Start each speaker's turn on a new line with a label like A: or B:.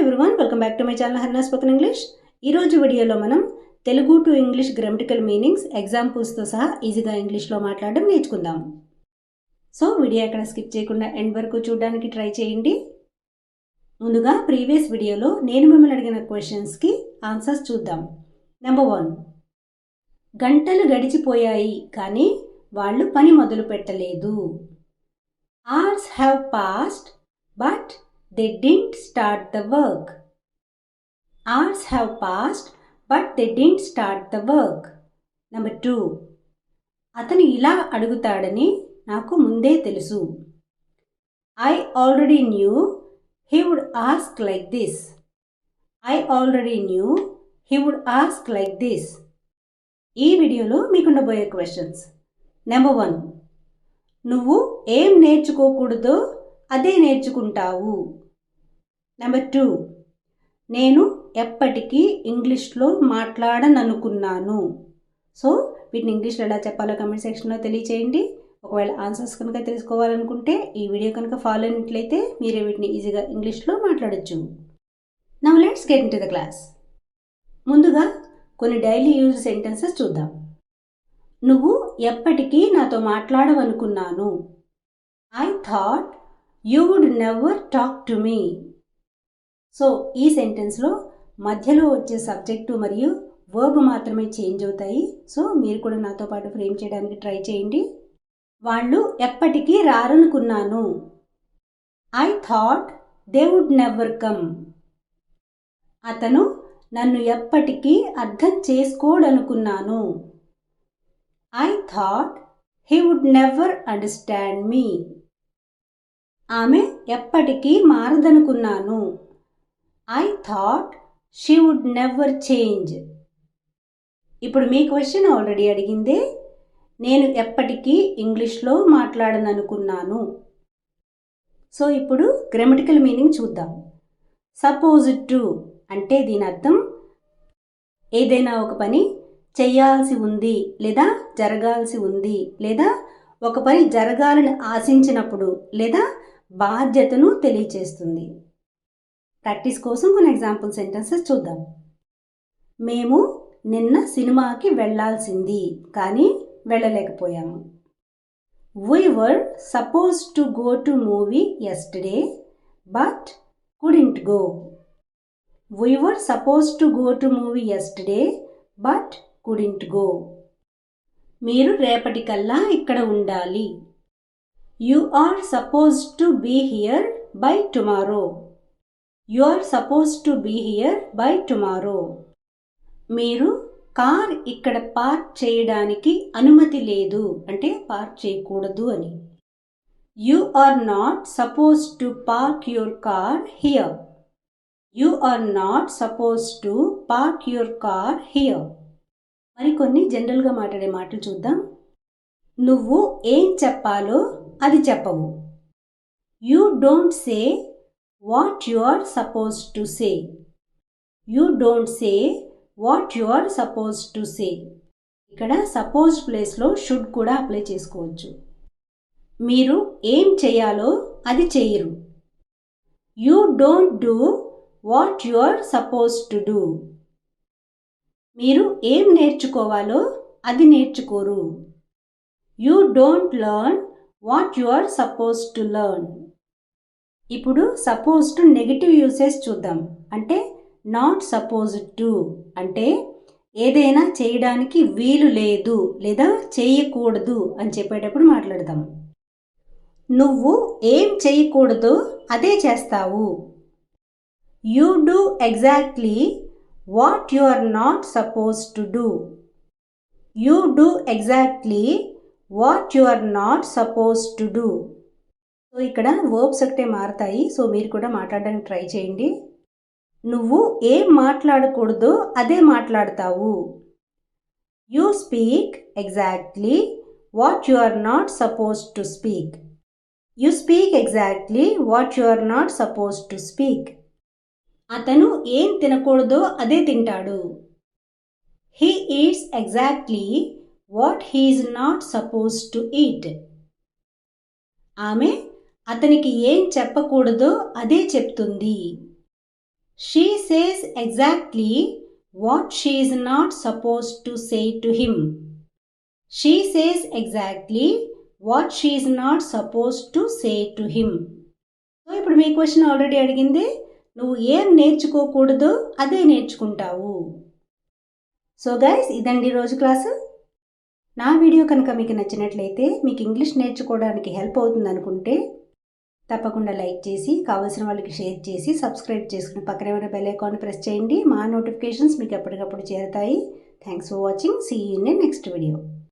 A: Everyone, welcome back to my channel Harna spoken English. ఈరోజు వీడియోలో మనం Telugu to English grammatical meanings ఎగ్జాంపుల్స్తో సహా ఈజీగా ఇంగ్లీష్లో మాట్లాడడం నేర్చుకుందాం. సో వీడియో ఎక్కడ స్కిప్ చేయకుండా ఎండ్ వరకు చూడడానికి ట్రై చేయండి. ముందుగా ప్రీవియస్ వీడియోలో నేను మిమ్మల్ని అడిగిన క్వశ్చన్స్కి ఆన్సర్స్ చూద్దాం. నెంబర్ 1, గంటలు గడిచిపోయాయి కానీ వాళ్ళు పని మొదలు పెట్టలేదు. Hours have passed but they didn't start the work. Hours have passed but they didn't start the work. Number 2, అతను ఇలా అడుగుతాడని నాకు ముందే తెలుసు. I already knew he would ask like this. I already knew he would ask like this. ఈ వీడియోలో మీకు ఉండబోయే questions. Number 1, నువ్వు ఏం నేర్చుకోకూడదో అదే నేర్చుకుంటావు. నెంబర్ 2, నేను ఎప్పటికీ ఇంగ్లీష్లో మాట్లాడననుకున్నాను. సో వీటిని ఇంగ్లీష్లో ఎలా చెప్పాలో కమెంట్ సెక్షన్లో తెలియచేయండి. ఒకవేళ ఆన్సర్స్ కనుక తెలుసుకోవాలనుకుంటే ఈ వీడియో కనుక ఫాలో అయినట్లయితే మీరే వీటిని ఈజీగా ఇంగ్లీష్లో మాట్లాడచ్చు. Now let's get into the class. ముందుగా కొన్ని డైలీ యూజ్ సెంటెన్సెస్ చూద్దాం. నువ్వు ఎప్పటికీ నాతో మాట్లాడవనుకున్నాను. I thought you would never talk to me. So ఈ సెంటెన్స్లో మధ్యలో వచ్చే సబ్జెక్టు మరియు వర్బ్ మాత్రమే చేంజ్ అవుతాయి. సో మీరు కూడా నాతో పాటు ఫ్రేమ్ చేయడానికి ట్రై చేయండి. వాళ్ళు ఎప్పటికీ రారనుకున్నాను. I thought they would never come. అతను నన్ను ఎప్పటికీ అర్థం చేసుకోడనుకున్నాను. I thought he would never understand me. ఆమె ఎప్పటికీ మారదనుకున్నాను. I thought she would never change. ఇప్పుడు మీ క్వశ్చన్ ఆల్రెడీ అడిగిందే, నేను ఎప్పటికీ ఇంగ్లీష్లో మాట్లాడననుకున్నాను. సో ఇప్పుడు గ్రామటికల్ మీనింగ్ చూద్దాం. సపోజ్ టు అంటే దీని అర్థం ఏదైనా ఒక పని చెయ్యాల్సి ఉంది లేదా జరగాల్సి ఉంది లేదా ఒక పని జరగాలని ఆశించినప్పుడు లేదా బాధ్యతను తెలియచేస్తుంది. ప్రాక్టీస్ కోసం కొన్ని ఎగ్జాంపుల్ సెంటెన్సెస్ చూద్దాం. మేము నిన్న సినిమాకి వెళ్ళాల్సింది కానీ వెళ్ళలేకపోయాము. We were supposed to go to movie yesterday but couldn't go. We were supposed to go to movie yesterday but couldn't go. మీరు రేపటికల్లా ఇక్కడ ఉండాలి. You are supposed to be here by tomorrow. You are supposed to be here by tomorrow. మీరు car ఇక్కడ park చేయడానికి అనుమతి లేదు అంటే పార్క్ చేయకూడదు అని. You are not supposed to park your car here. You are not supposed to park your car here. మరికొన్ని జనరల్గా మాట్లాడే మాటలు చూద్దాం. నువ్వు ఏం చెప్పాలో అది చెప్పవు. You don't say what you are supposed to say. You don't say what you are supposed to say. ఇక్కడ సపోజ్ ప్లేస్లో షుడ్ కూడా అప్లై చేసుకోవచ్చు. మీరు ఏం చేయాలో అది చేయరు. You don't do what you are supposed to do. మీరు ఏం నేర్చుకోవాలో అది నేర్చుకోరు. You don't learn what you are supposed to learn. ఇప్పుడు సపోజ్ టు నెగిటివ్ యూసేజ్ చూద్దాం. అంటే నాట్ సపోజ్డ్ టు అంటే ఏదైనా చేయడానికి వీలు లేదు లేదా చేయకూడదు అని చెప్పేటప్పుడు మాట్లాడదాం. నువ్వు ఏం చేయకూడదో అదే చేస్తావు. You do exactly what you are not supposed to do. You do exactly what you are not supposed to do. So ఇక్కడ వర్బ్స్ ఒకటే మారుతాయి. సో మీరు కూడా మాట్లాడడానికి ట్రై చేయండి. నువ్వు ఏం మాట్లాడకూడదో అదే మాట్లాడతావు. You speak exactly what you are not supposed to speak. You speak exactly what you are not supposed to speak. అతను ఏం తినకూడదో అదే తింటాడు. He eats exactly what he is not supposed to eat. ఆమె అతనికి ఏం చెప్పకూడదో అదే చెప్తుంది. She says exactly what she is not supposed to say to him. She says exactly what she is not supposed to say to him. So ఇప్పుడు మీ question already అడిగింది, నువ్వు ఏం నేర్చుకోకూడదు అదే నేర్చుకుంటావు. సో గైస్, ఇదండి రోజు క్లాసు. నా వీడియో కనుక మీకు నచ్చినట్లయితే, మీకు ఇంగ్లీష్ నేర్చుకోవడానికి హెల్ప్ అవుతుంది అనుకుంటే తప్పకుండా లైక్ చేసి, కావాల్సిన వాళ్ళకి షేర్ చేసి, సబ్స్క్రైబ్ చేసుకుని పక్కనే ఉన్న బెల్ ఐకాన్ ప్రెస్ చేయండి. మా నోటిఫికేషన్స్ మీకు ఎప్పటికప్పుడు చేరుతాయి. Thanks for watching. See you in next video.